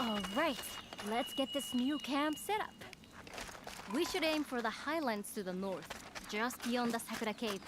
Alright, let's get this new camp set up. We should aim for the highlands to the north, just beyond the Sakura Cave.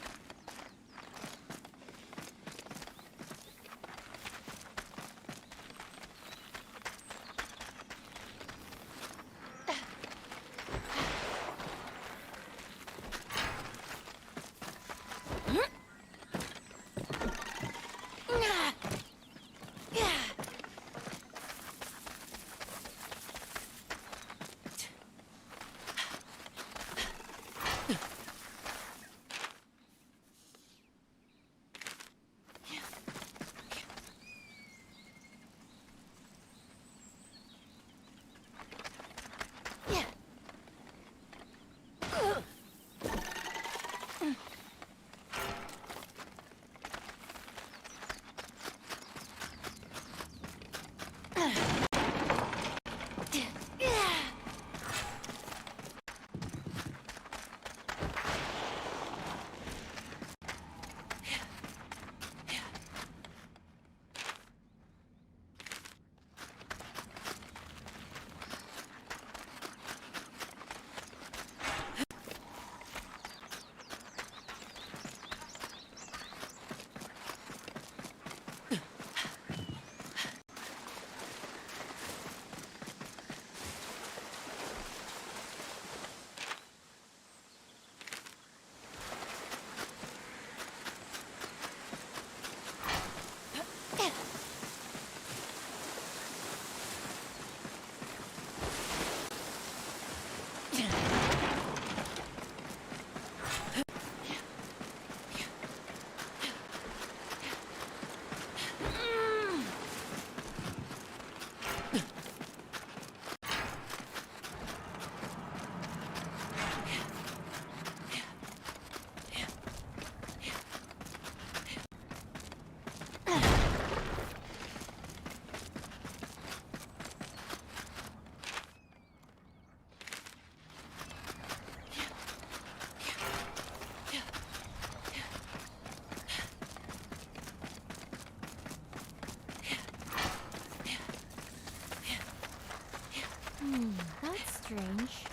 That's strange.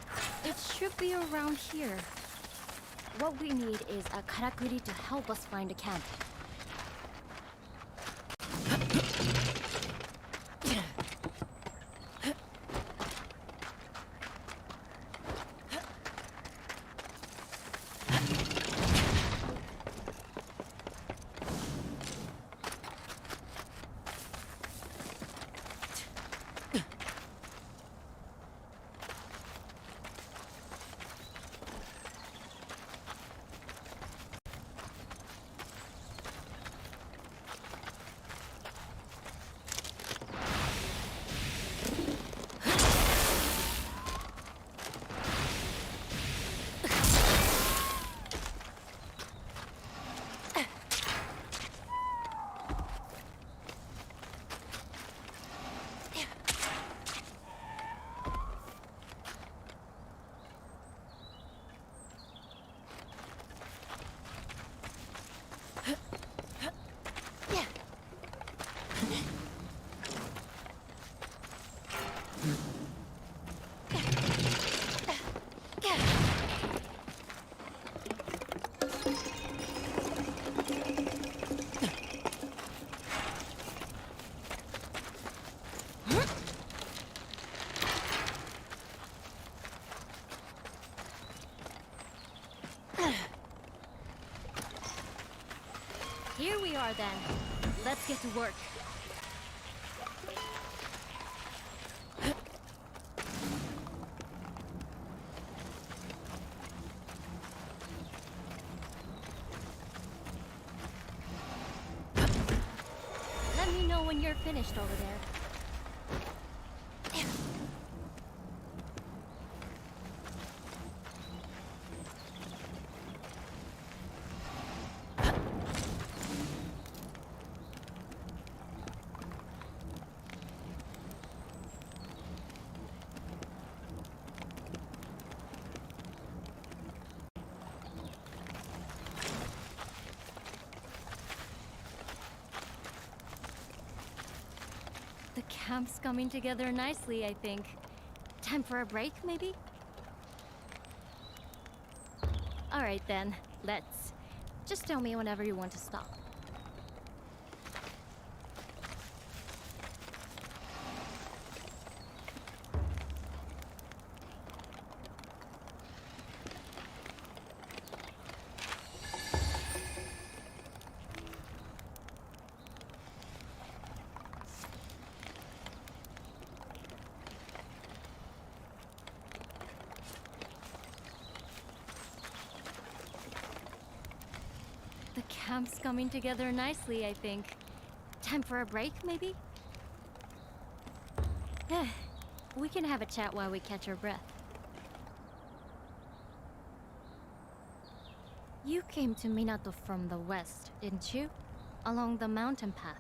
It should be around here. What we need is a karakuri to help us find a camp. Here we are then. Let's get to work. Let me know when you're finished over there. The camp's coming together nicely, I think. Time for a break, maybe? Alright then, let's. Just tell me whenever you want to stop. The camp's coming together nicely, I think. Time for a break, maybe? We can have a chat while we catch our breath. You came to Minato from the west, didn't you? Along the mountain path.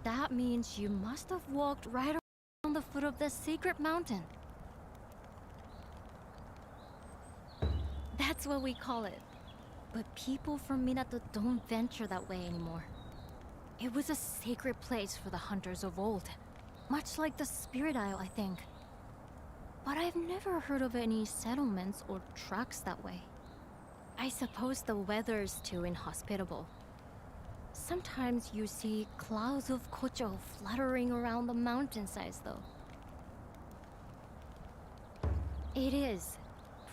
That means you must have walked right around the foot of the secret mountain. That's what we call it. But people from Minato don't venture that way anymore. It was a sacred place for the hunters of old. Much like the Spirit Isle, I think. But I've never heard of any settlements or tracks that way. I suppose the weather's too inhospitable. Sometimes you see clouds of kocho fluttering around the mountainsides, though. It is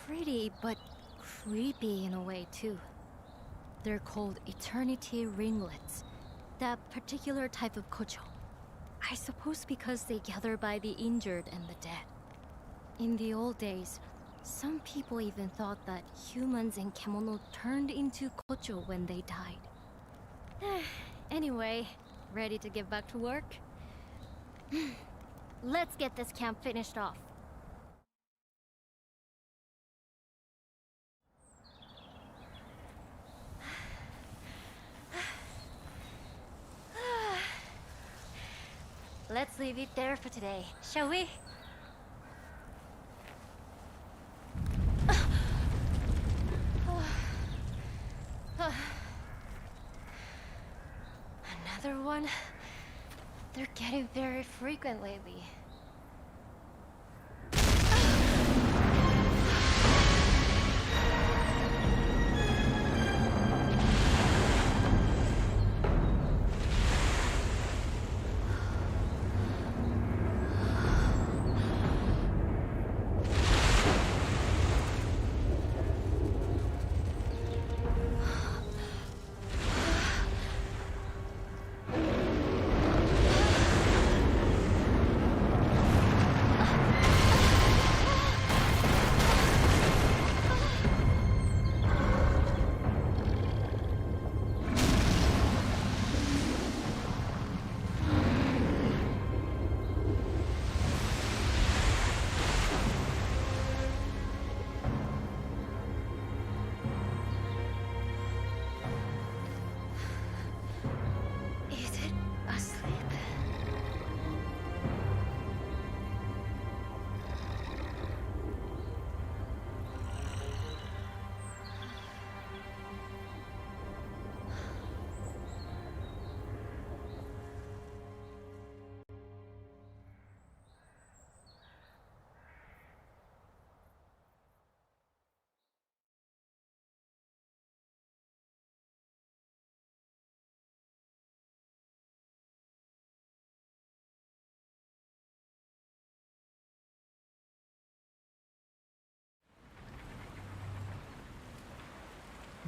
pretty, but creepy in a way, too. They're called eternity ringlets, that particular type of kocho. I suppose because they gather by the injured and the dead. In the old days, some people even thought that humans in kemono turned into kocho when they died. Anyway, ready to get back to work? Let's get this camp finished off. Let's leave it there for today, shall we? Another one? They're getting very frequent lately.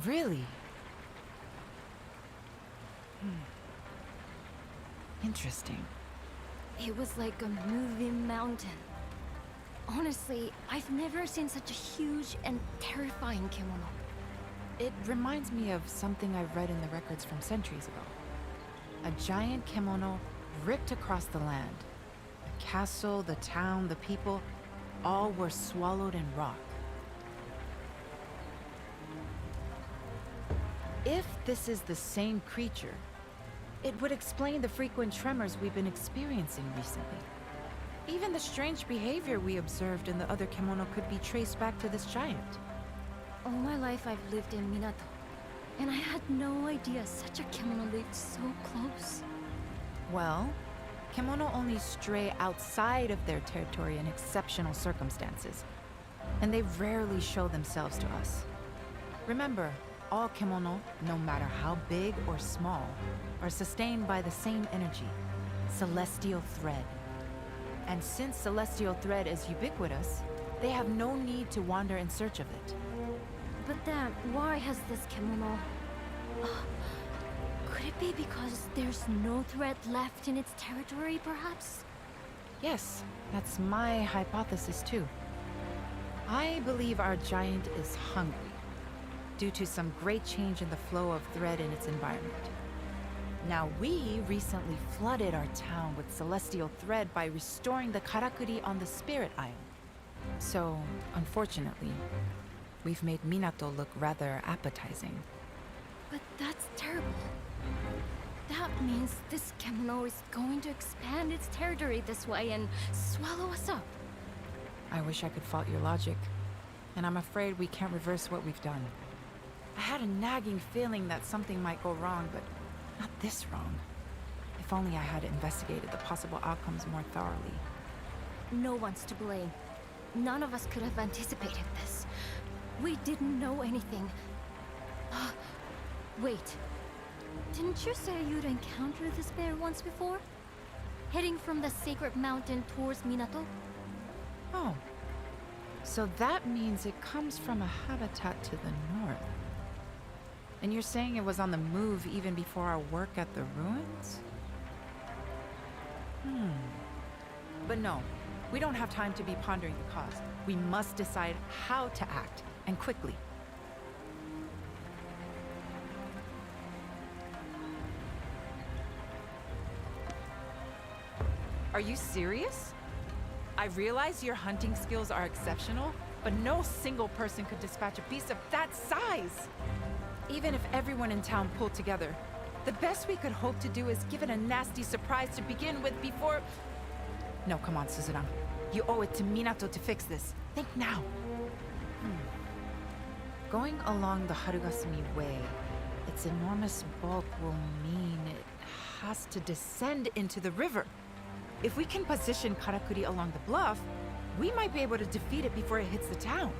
Really? Interesting. It was like a moving mountain. Honestly, I've never seen such a huge and terrifying kemono. It reminds me of something I've read in the records from centuries ago. A giant kemono ripped across the land. The castle, the town, the people, all were swallowed in rock. If this is the same creature, it would explain the frequent tremors we've been experiencing recently. Even the strange behavior we observed in the other kemono could be traced back to this giant. All my life I've lived in Minato, and I had no idea such a kemono lived so close. Well, Kemono only stray outside of their territory in exceptional circumstances, and they rarely show themselves to us. Remember, all kemono, no matter how big or small, are sustained by the same energy, celestial thread. And since celestial thread is ubiquitous, they have no need to wander in search of it. But then, why has this kimono... could it be because there's no thread left in its territory, perhaps? Yes, that's my hypothesis too. I believe our giant is hungry, due to some great change in the flow of thread in its environment. Now, we recently flooded our town with celestial thread by restoring the karakuri on the Spirit Isle. So, unfortunately, we've made Minato look rather appetizing. But that's terrible. That means this kimono is going to expand its territory this way and swallow us up. I wish I could fault your logic, and I'm afraid we can't reverse what we've done. I had a nagging feeling that something might go wrong, but not this wrong. If only I had investigated the possible outcomes more thoroughly. No one's to blame. None of us could have anticipated this. We didn't know anything. Wait. Didn't you say you'd encountered this bear once before? Heading from the sacred mountain towards Minato? Oh. So that means it comes from a habitat to the north. And you're saying it was on the move even before our work at the ruins? But no, we don't have time to be pondering the cause. We must decide how to act, and quickly. Are you serious? I realize your hunting skills are exceptional, but no single person could dispatch a beast of that size! Even if everyone in town pulled together, the best we could hope to do is give it a nasty surprise to begin with before... No, come on, Suzurang. You owe it to Minato to fix this. Think now. Going along the Harugasumi Way, its enormous bulk will mean it has to descend into the river. If we can position Karakuri along the bluff, we might be able to defeat it before it hits the town.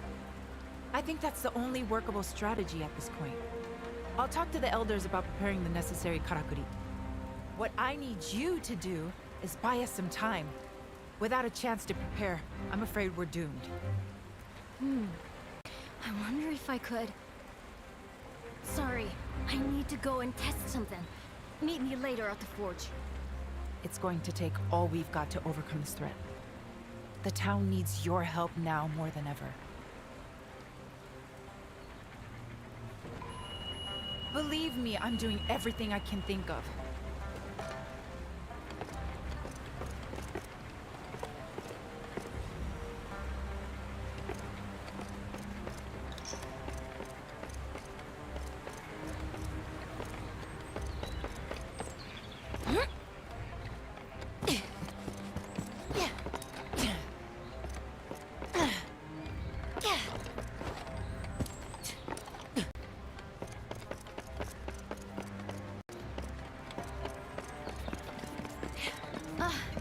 I think that's the only workable strategy at this point. I'll talk to the elders about preparing the necessary Karakuri. What I need you to do is buy us some time. Without a chance to prepare, I'm afraid we're doomed. I wonder if I could... Sorry, I need to go and test something. Meet me later at the forge. It's going to take all we've got to overcome this threat. The town needs your help now more than ever. Believe me, I'm doing everything I can think of.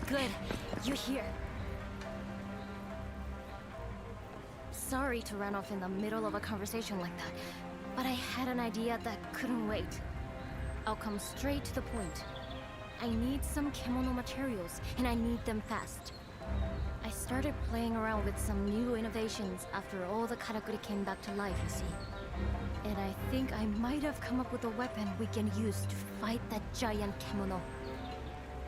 Good. You're here. Sorry to run off in the middle of a conversation like that, but I had an idea that couldn't wait. I'll come straight to the point. I need some kimono materials, and I need them fast. I started playing around with some new innovations after all the karakuri came back to life, you see. And I think I might have come up with a weapon we can use to fight that giant kimono.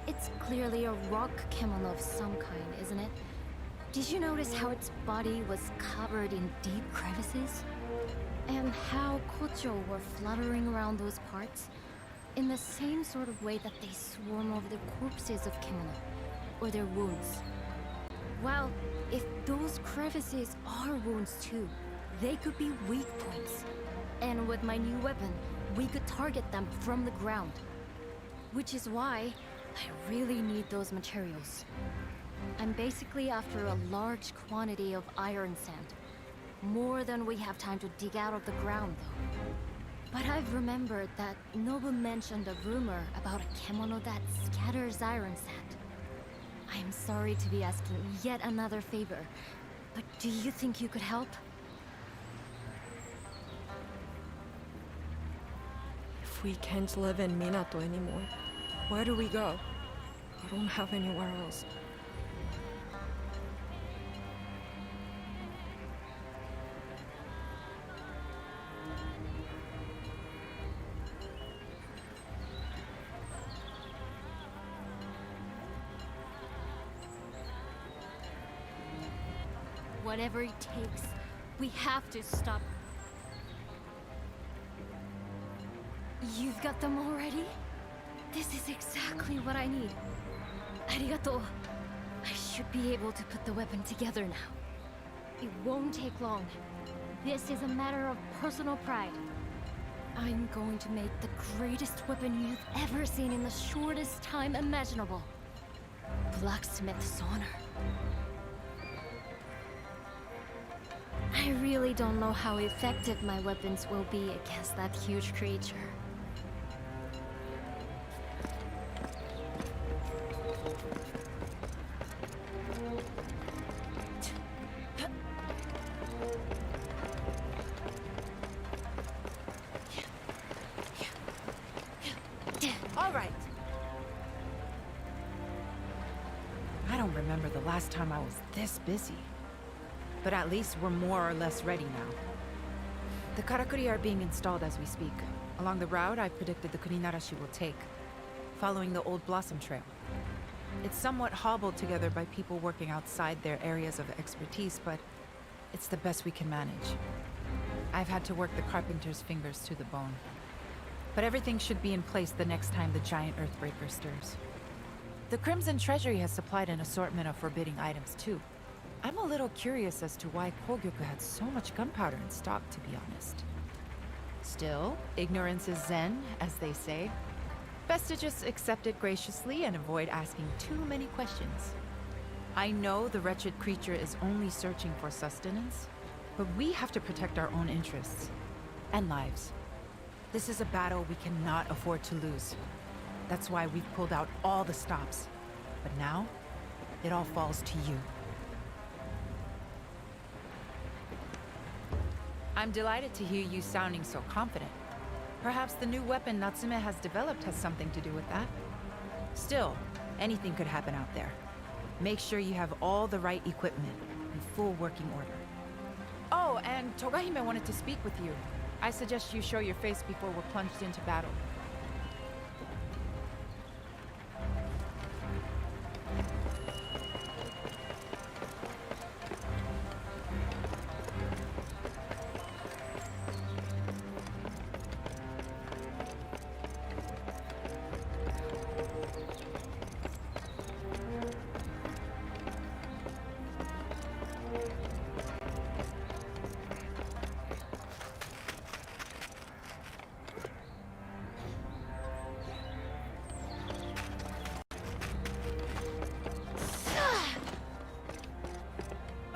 It's clearly a rock kimono of some kind, isn't it? Did you notice how its body was covered in deep crevices? And how kocho were fluttering around those parts? In the same sort of way that they swarm over the corpses of kimono, or their wounds. Well, if those crevices are wounds too, they could be weak points. And with my new weapon, we could target them from the ground. Which is why I really need those materials. I'm basically after a large quantity of iron sand. More than we have time to dig out of the ground, though. But I've remembered that Nobu mentioned a rumor about a kimono that scatters iron sand. I'm sorry to be asking yet another favor, but do you think you could help? If we can't live in Minato anymore, where do we go? I don't have anywhere else. Whatever it takes, we have to stop. You've got them already? This is exactly what I need. Arigato. I should be able to put the weapon together now. It won't take long. This is a matter of personal pride. I'm going to make the greatest weapon you've ever seen in the shortest time imaginable. Blacksmith's honor. I really don't know how effective my weapons will be against that huge creature. All right. I don't remember the last time I was this busy. But at least we're more or less ready now. The karakuri are being installed as we speak, along the route I predicted the kuninarashi will take, following the old Blossom Trail. It's somewhat hobbled together by people working outside their areas of expertise, but it's the best we can manage. I've had to work the carpenter's fingers to the bone. But everything should be in place the next time the giant Earthbreaker stirs. The Crimson Treasury has supplied an assortment of forbidding items too. I'm a little curious as to why Kogyoku had so much gunpowder in stock, to be honest. Still, ignorance is zen, as they say. Best to just accept it graciously and avoid asking too many questions. I know the wretched creature is only searching for sustenance, but we have to protect our own interests and lives. This is a battle we cannot afford to lose. That's why we've pulled out all the stops. But now, it all falls to you. I'm delighted to hear you sounding so confident. Perhaps the new weapon Natsume has developed has something to do with that. Still, anything could happen out there. Make sure you have all the right equipment in full working order. Oh, and Togahime wanted to speak with you. I suggest you show your face before we're plunged into battle.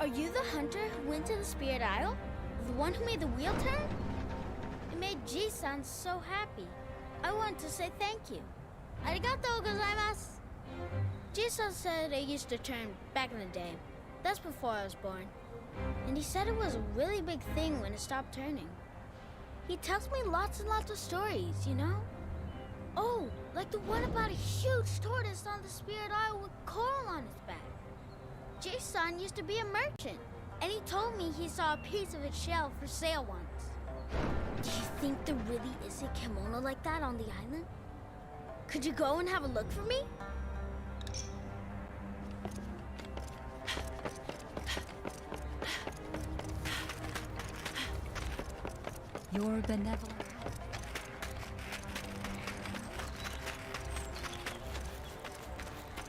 Are you the hunter who went to the Spirit Isle? The one who made the wheel turn? It made Ji-san so happy. I want to say thank you. Arigatou gozaimasu. Ji-san said it used to turn back in the day. That's before I was born. And he said it was a really big thing when it stopped turning. He tells me lots and lots of stories, you know? Oh, like the one about a huge tortoise on the Spirit Isle with coral on its back. Ji-san used to be a merchant, and he told me he saw a piece of its shell for sale once. Do you think there really is a kimono like that on the island? Could you go and have a look for me? Your benevolent.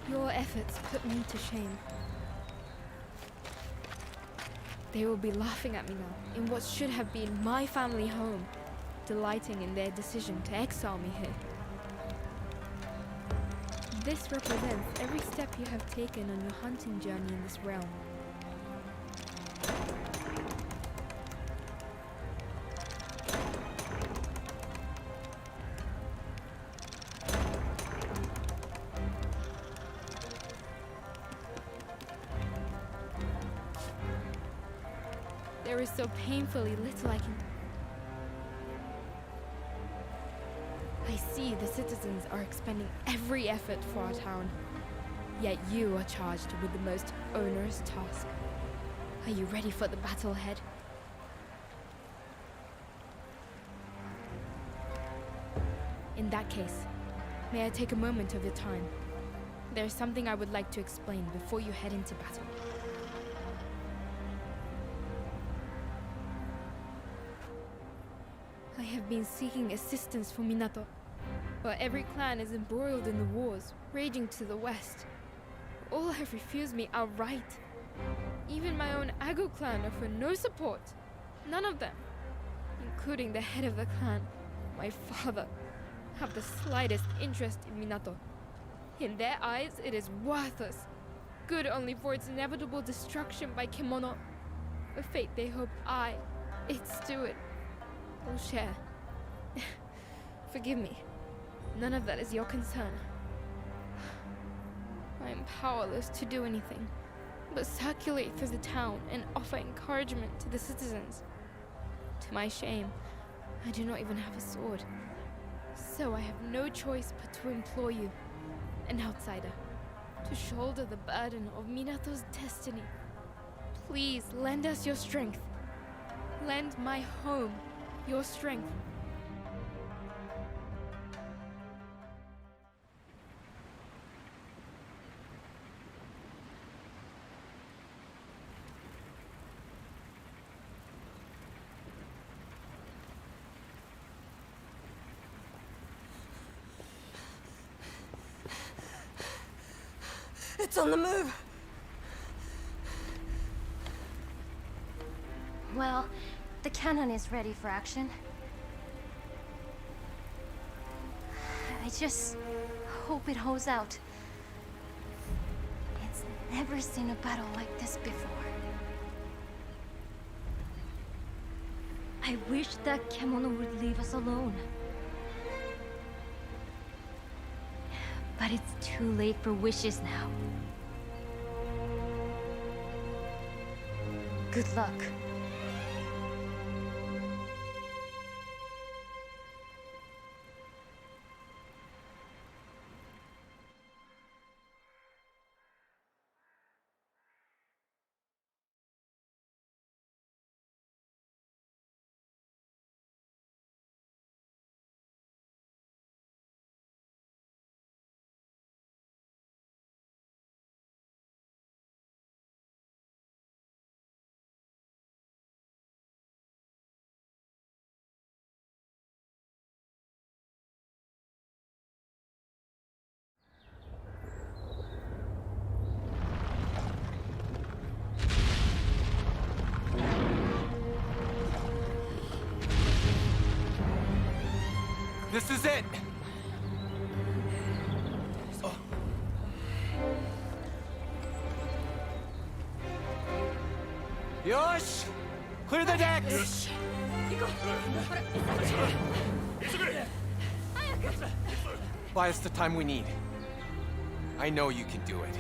Your efforts put me to shame. They will be laughing at me now, in what should have been my family home, delighting in their decision to exile me here. This represents every step you have taken on your hunting journey in this realm. there is so painfully little I can do. I see the citizens are expending every effort for our town. Yet you are charged with the most onerous task. Are you ready for the battle ahead? In that case, may I take a moment of your time? There's something I would like to explain before you head into battle. I have been seeking assistance for Minato, but every clan is embroiled in the wars raging to the west. All have refused me outright. Even my own Ago clan offer no support. None of them, including the head of the clan, my father, have the slightest interest in Minato. In their eyes, it is worthless, good only for its inevitable destruction by Kemono, a fate they hope I, its steward, will share. Forgive me. None of that is your concern. I am powerless to do anything but circulate through the town and offer encouragement to the citizens. To my shame, I do not even have a sword. So I have no choice but to implore you, an outsider, to shoulder the burden of Minato's destiny. Please lend us your strength. Lend my home your strength. It's on the move. Well, the cannon is ready for action. I just hope it holds out. It's never seen a battle like this before. I wish that Kemono would leave us alone. But it's too late for wishes now. Good luck. This is it! Oh. Yosh! Clear the decks! Buy us the time we need. I know you can do it.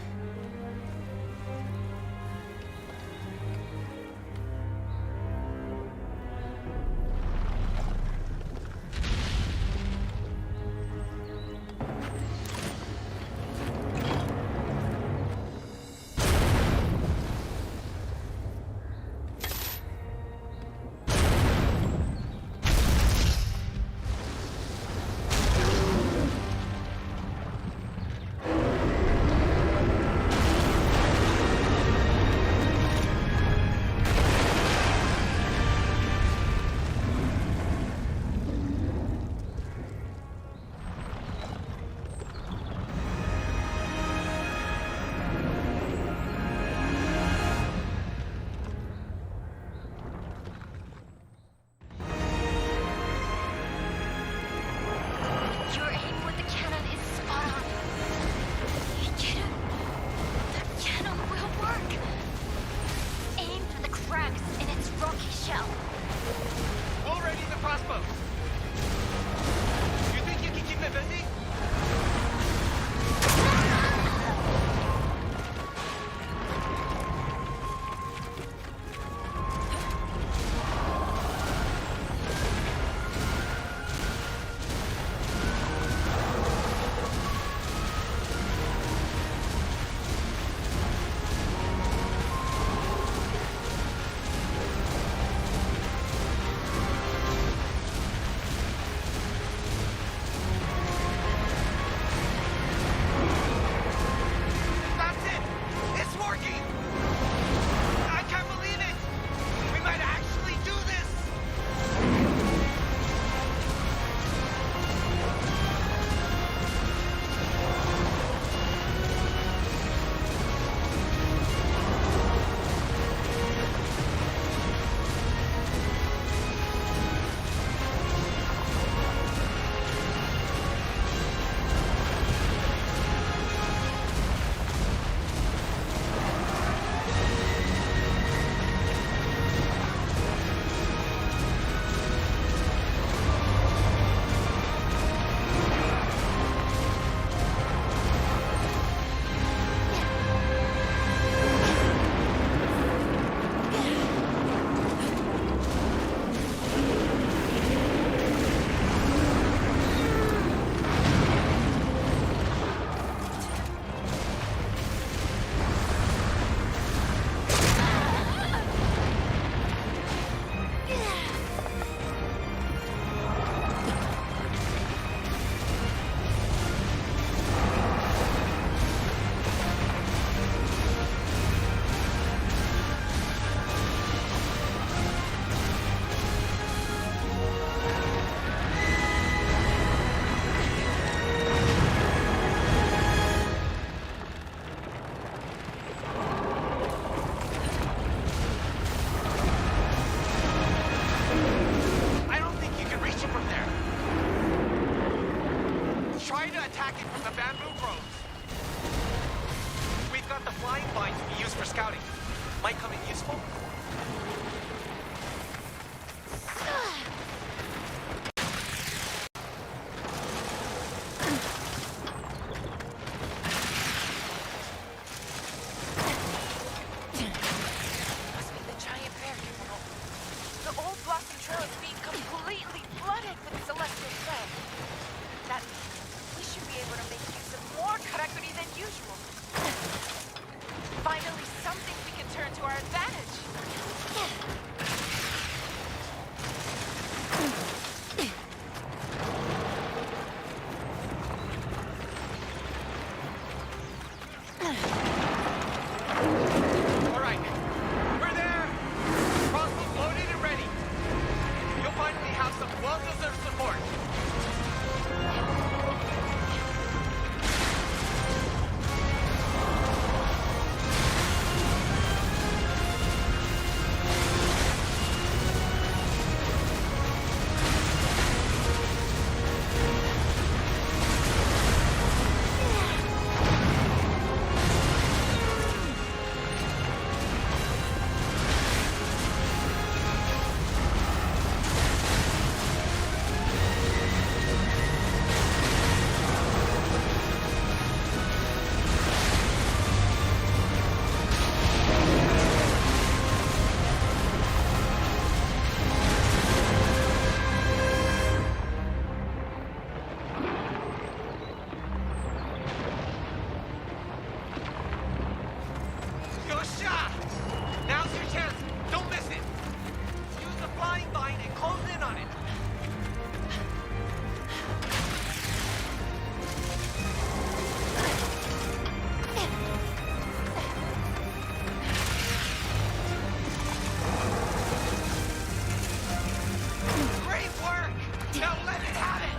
flying vine to be used for scouting. Might come in useful. Must be the giant bear kimono. The old Blossom Trail is being completely flooded with celestial thread. That means we should be able to make use of more karakuri than usual. Finally, something we can turn to our advantage. All right, we're there. Crossbow loaded and ready. You'll finally have some well-deserved support. Yosha! Now's your chance. Don't miss it. Use the flying vine and close in on it. Great work! Now let it have it!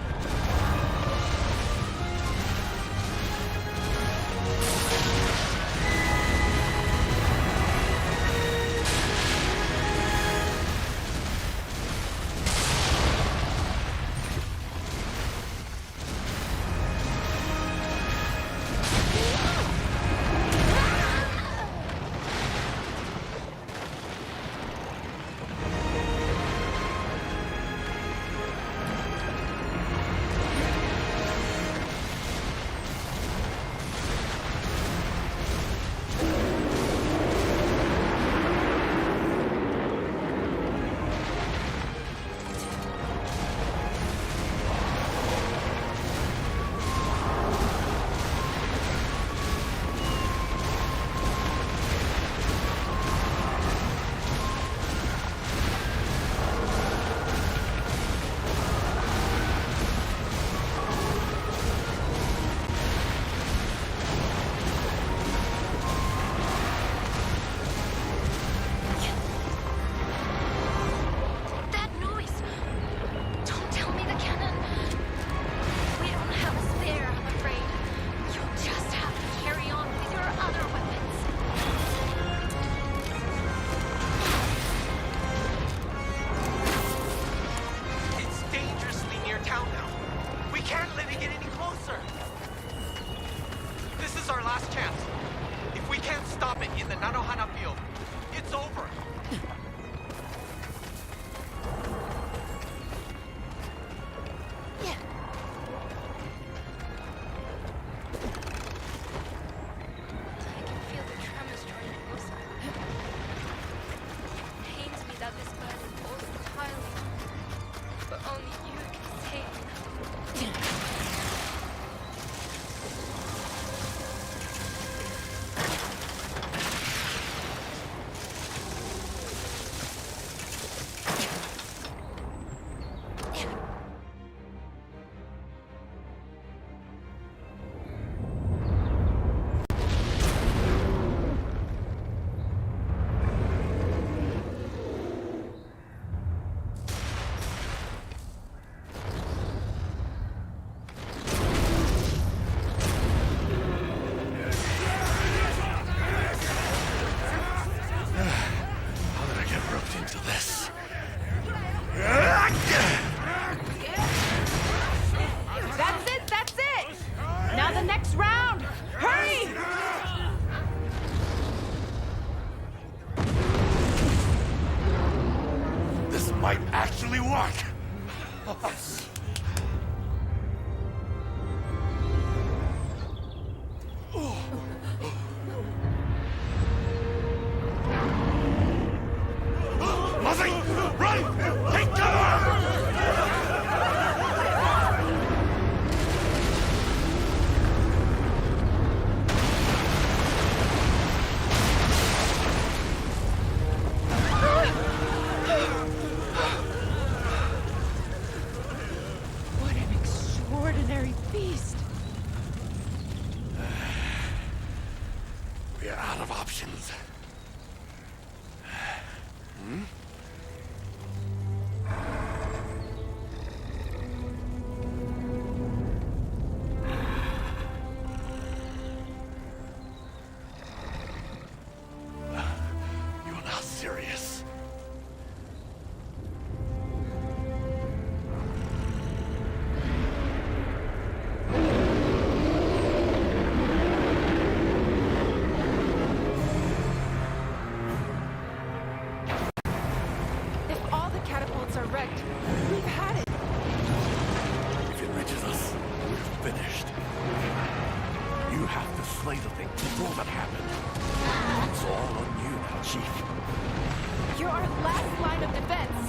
That noise! Don't tell me the cannon. We don't have a spare, I'm afraid. You'll just have to carry on with your other weapons. It's dangerously near town now. We can't let it get any closer. This is our last chance. If we can't stop it in the Nanohana field, it's over. I can feel the tremors drawing closer. It pains me that this burden falls entirely on me, but only you can save me. work! Muzzy! Run! Take cover! What an extraordinary beast! We're out of options. You're not serious. If all the catapults are wrecked, we've had it. If it reaches us, we're finished. You have to slay the thing before that happens. It's all on you now, Chief. You're our last line of defense.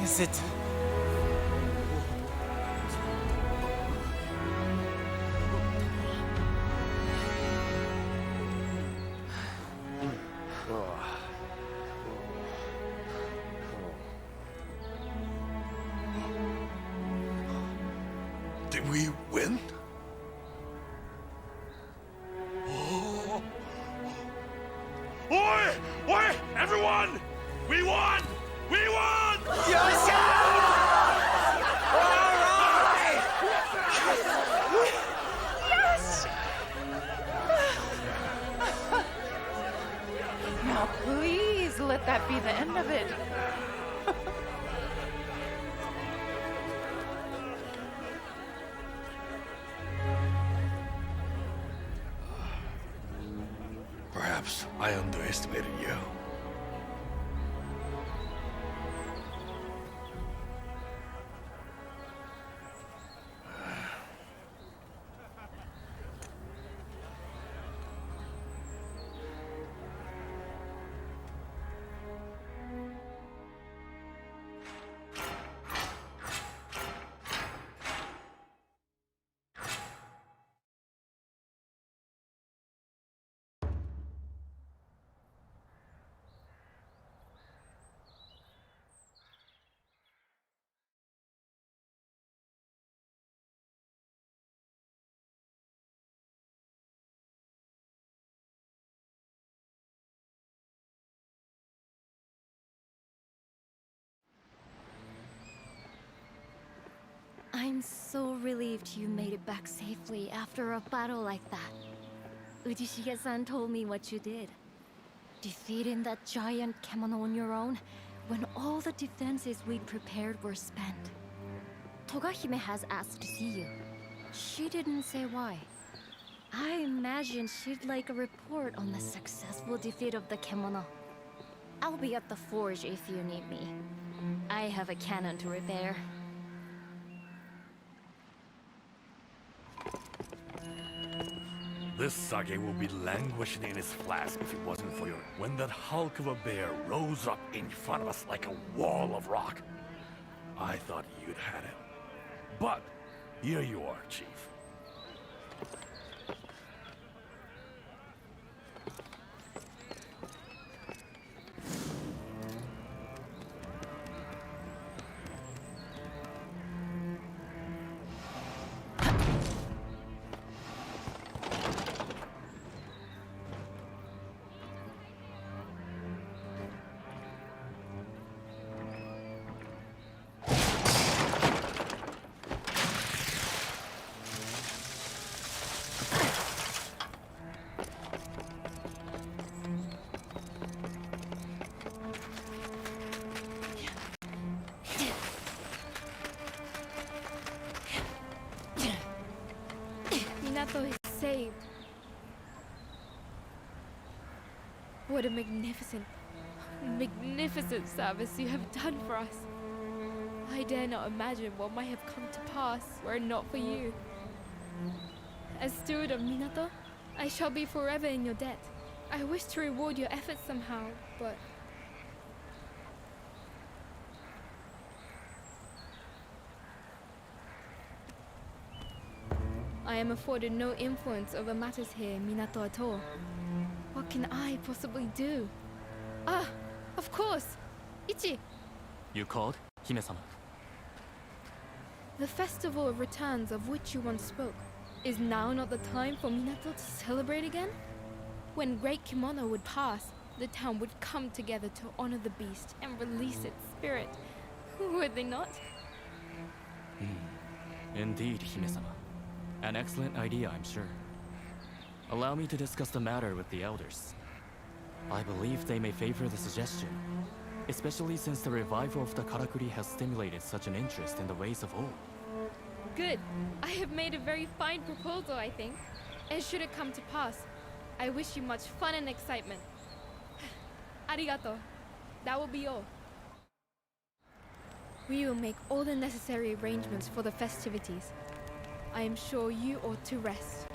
Is it? Did we win? Oh. Oi! Oi! Everyone! We won! We won! Now please let that be the end of it. Perhaps I underestimated you. I'm so relieved you made it back safely after a battle like that. Ujishige-san told me what you did. Defeating that giant kemono on your own when all the defenses we'd prepared were spent. Togahime has asked to see you. She didn't say why. I imagine she'd like a report on the successful defeat of the kemono. I'll be at the forge if you need me. I have a cannon to repair. This sake will be languishing in its flask if it wasn't for your... When that hulk of a bear rose up in front of us like a wall of rock, I thought you'd had it. But here you are, Chief. Minato is saved. What a magnificent service you have done for us. I dare not imagine what might have come to pass were it not for you. As steward of Minato, I shall be forever in your debt. I wish to reward your efforts somehow, but... I am afforded no influence over matters here in Minato at all. What can I possibly do? Ah, of course! Ichi! You called, Hime-sama? The festival of returns of which you once spoke. Is now not the time for Minato to celebrate again? When Great Kimono would pass, the town would come together to honor the beast and release its spirit. Would they not? Indeed, Hime-sama. An excellent idea, I'm sure. Allow me to discuss the matter with the elders. I believe they may favor the suggestion, especially since the revival of the karakuri has stimulated such an interest in the ways of old. Good. I have made a very fine proposal, I think. And should it come to pass, I wish you much fun and excitement. Arigato. That will be all. We will make all the necessary arrangements for the festivities. I am sure you ought to rest.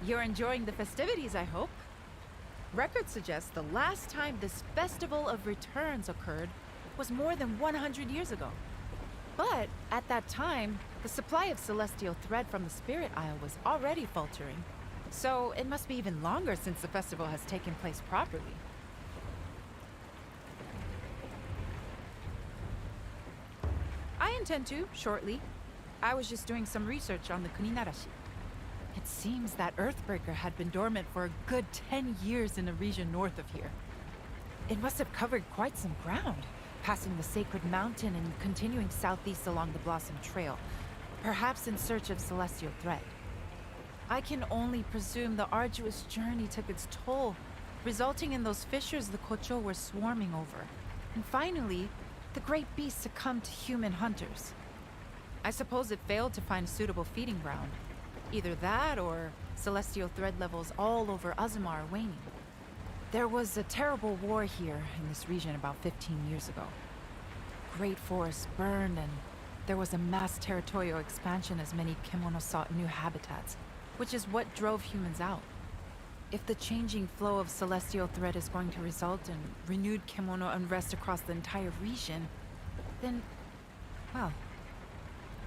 You're enjoying the festivities, I hope. Records suggest the last time this Festival of Returns occurred was more than 100 years ago. But at that time, the supply of celestial thread from the Spirit Isle was already faltering. So it must be even longer since the festival has taken place properly. I intend to, shortly. I was just doing some research on the Kuninarashi. It seems that Earthbreaker had been dormant for a good 10 years in a region north of here. It must have covered quite some ground, passing the Sacred Mountain and continuing southeast along the Blossom Trail, perhaps in search of celestial thread. I can only presume the arduous journey took its toll, resulting in those fissures the Kocho were swarming over. And finally, the great beast succumbed to human hunters. I suppose it failed to find a suitable feeding ground. Either that, or celestial thread levels all over Azuma are waning. There was a terrible war here in this region about 15 years ago. Great forests burned, and there was a mass territorial expansion as many kimono sought new habitats, which is what drove humans out. If the changing flow of celestial thread is going to result in renewed kimono unrest across the entire region, then, well,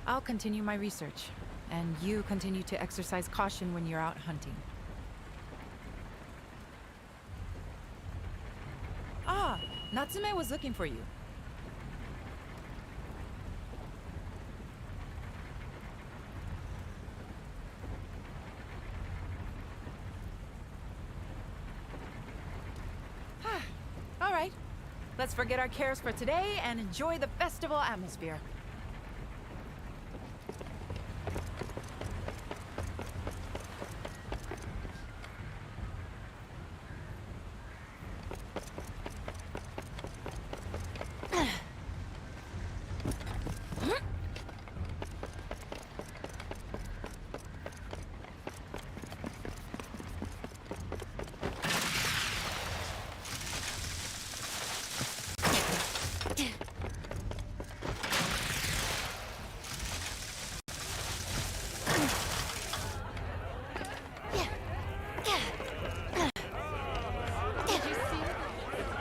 I'll continue my research, and you continue to exercise caution when you're out hunting. Ah, Natsume was looking for you. All right, let's forget our cares for today and enjoy the festival atmosphere.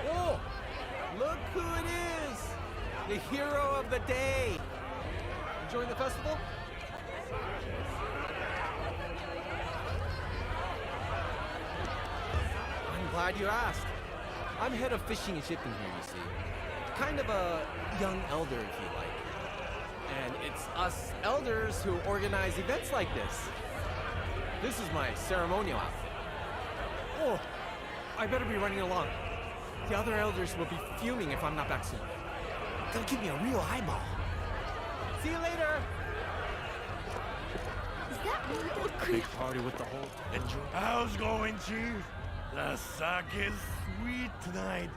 Whoa! Look who it is! The hero of the day! Enjoying the festival? I'm glad you asked. I'm head of fishing and shipping here, you see. Kind of a young elder, if you like. And it's us elders who organize events like this. This is my ceremonial outfit. Oh, I better be running along. The other elders will be fuming if I'm not back soon. They'll give me a real eyeball. See you later! Is that Big party with the whole enjoy. How's going, Chief? The sake is sweet tonight.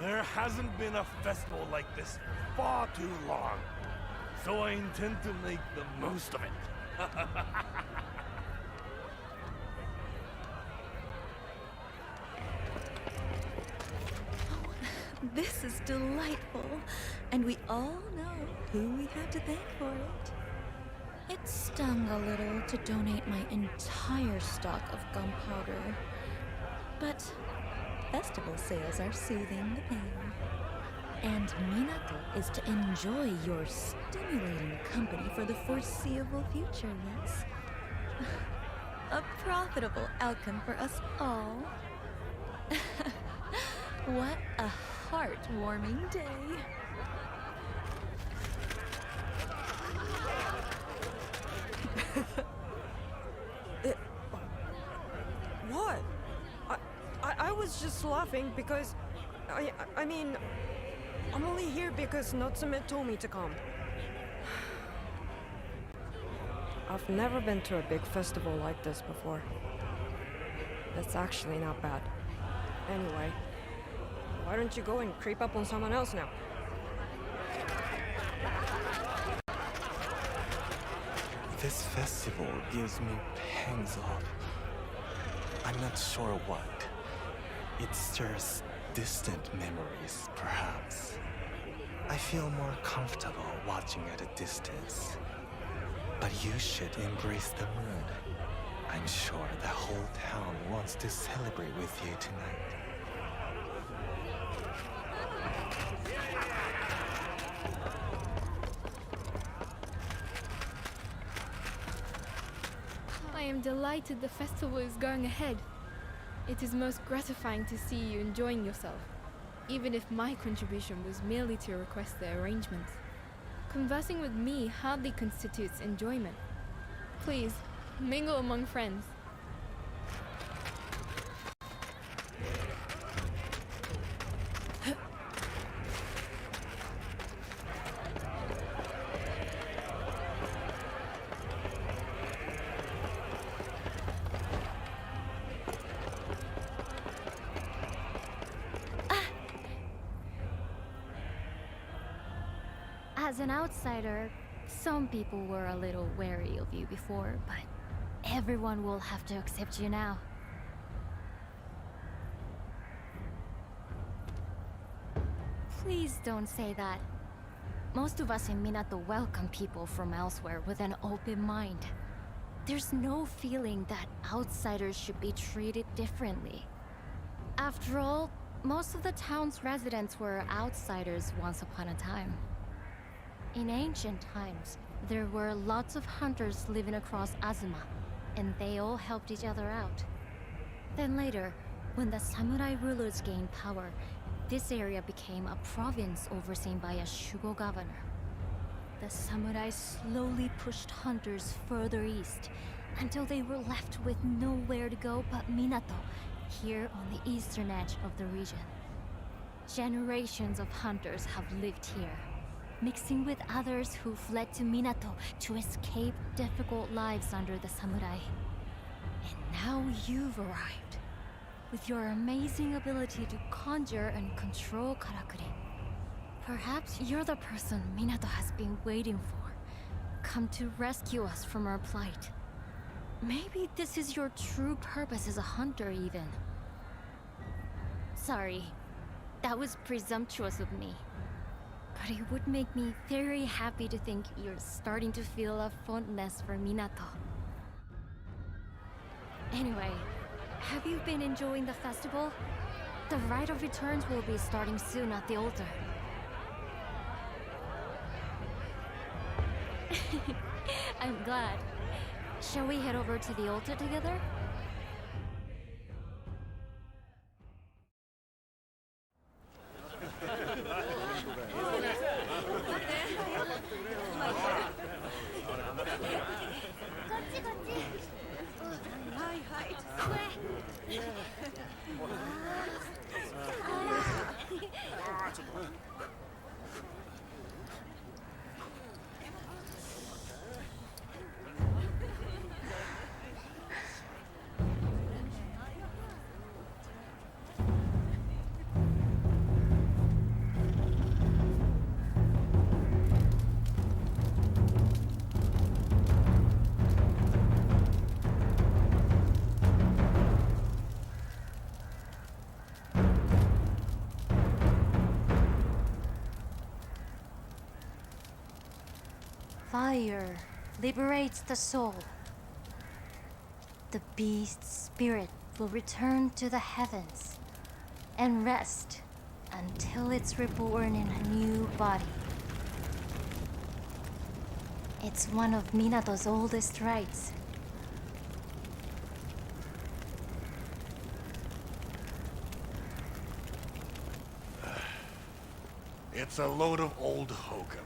There hasn't been a festival like this in far too long. So I intend to make the most of it. This is delightful, and we all know who we have to thank for it. It stung a little to donate my entire stock of gunpowder, but festival sales are soothing the pain. And Minato is to enjoy your stimulating company for the foreseeable future, yes? A profitable outcome for us all. What a heartwarming day. What? I was just laughing because I mean, I'm only here because Natsume told me to come. I've never been to a big festival like this before. It's actually not bad. Anyway, why don't you go and creep up on someone else now? This festival gives me pangs of... I'm not sure what. It stirs distant memories, perhaps. I feel more comfortable watching at a distance. But you should embrace the mood. I'm sure the whole town wants to celebrate with you tonight. I am delighted the festival is going ahead. It is most gratifying to see you enjoying yourself, even if my contribution was merely to request the arrangements. Conversing with me hardly constitutes enjoyment. Please, mingle among friends. As an outsider, some people were a little wary of you before, but everyone will have to accept you now. Please don't say that. Most of us in Minato welcome people from elsewhere with an open mind. There's no feeling that outsiders should be treated differently. After all, most of the town's residents were outsiders once upon a time. In ancient times, there were lots of hunters living across Azuma, and they all helped each other out. Then later, when the samurai rulers gained power, this area became a province overseen by a Shugo governor. The samurai slowly pushed hunters further east until they were left with nowhere to go but Minato, here on the eastern edge of the region. Generations of hunters have lived here, mixing with others who fled to Minato to escape difficult lives under the samurai. And now you've arrived, with your amazing ability to conjure and control karakuri. Perhaps you're the person Minato has been waiting for, come to rescue us from our plight. Maybe this is your true purpose as a hunter even. Sorry, that was presumptuous of me. But it would make me very happy to think you're starting to feel a fondness for Minato. Anyway, have you been enjoying the festival? The Rite of Returns will be starting soon at the altar. I'm glad. Shall we head over to the altar together? Fire liberates the soul. The beast's spirit will return to the heavens and rest until it's reborn in a new body. It's one of Minato's oldest rites. It's a load of old hokum.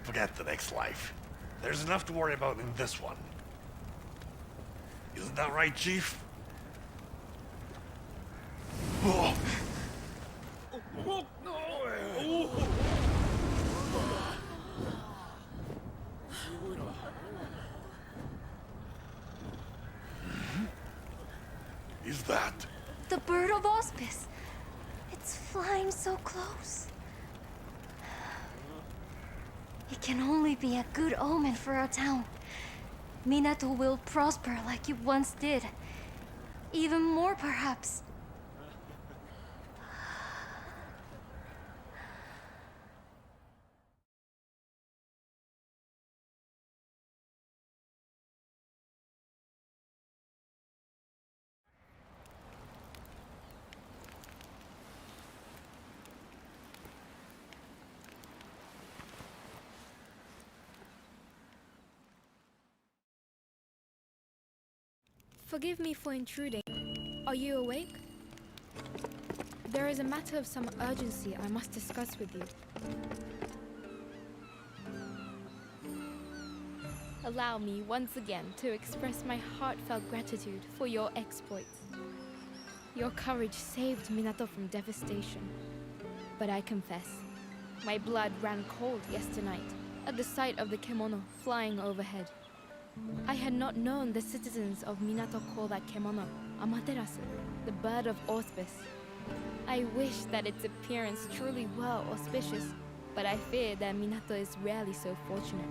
Forget the next life. There's enough to worry about in this one. Isn't that right, Chief? Oh. Is that? The bird of auspice. It's flying so close. It can only be a good omen for our town. Minato will prosper like it once did. Even more, perhaps. Forgive me for intruding. Are you awake? There is a matter of some urgency I must discuss with you. Allow me once again to express my heartfelt gratitude for your exploits. Your courage saved Minato from devastation. But I confess, my blood ran cold yesternight at the sight of the kemono flying overhead. I had not known the citizens of Minato call that kemono Amaterasu, the bird of auspice. I wish that its appearance truly were auspicious, but I fear that Minato is rarely so fortunate.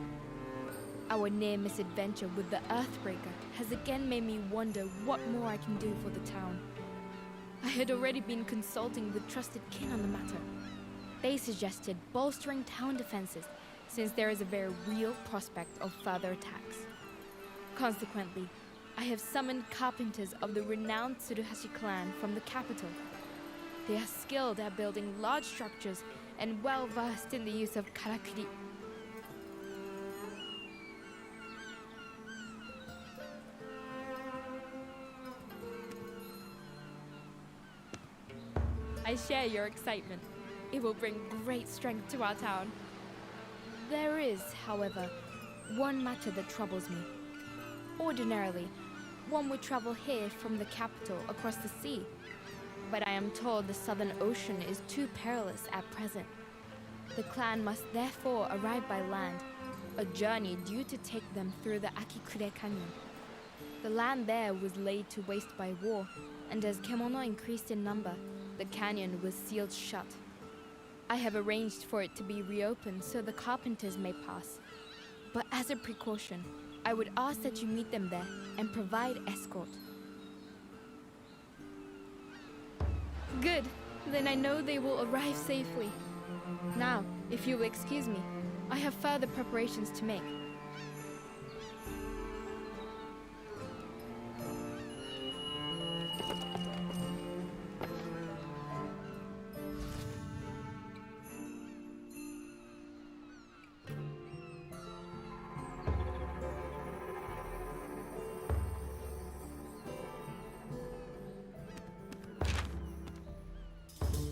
Our near misadventure with the Earthbreaker has again made me wonder what more I can do for the town. I had already been consulting with trusted kin on the matter. They suggested bolstering town defenses, since there is a very real prospect of further attacks. Consequently, I have summoned carpenters of the renowned Tsuruhashi clan from the capital. They are skilled at building large structures and well versed in the use of karakuri. I share your excitement. It will bring great strength to our town. There is, however, one matter that troubles me. Ordinarily, one would travel here from the capital across the sea, but I am told the Southern Ocean is too perilous at present. The clan must therefore arrive by land, a journey due to take them through the Akikure Canyon. The land there was laid to waste by war, and as Kemono increased in number, the canyon was sealed shut. I have arranged for it to be reopened so the carpenters may pass. But as a precaution, I would ask that you meet them there and provide escort. Good. Then I know they will arrive safely. Now, if you will excuse me, I have further preparations to make.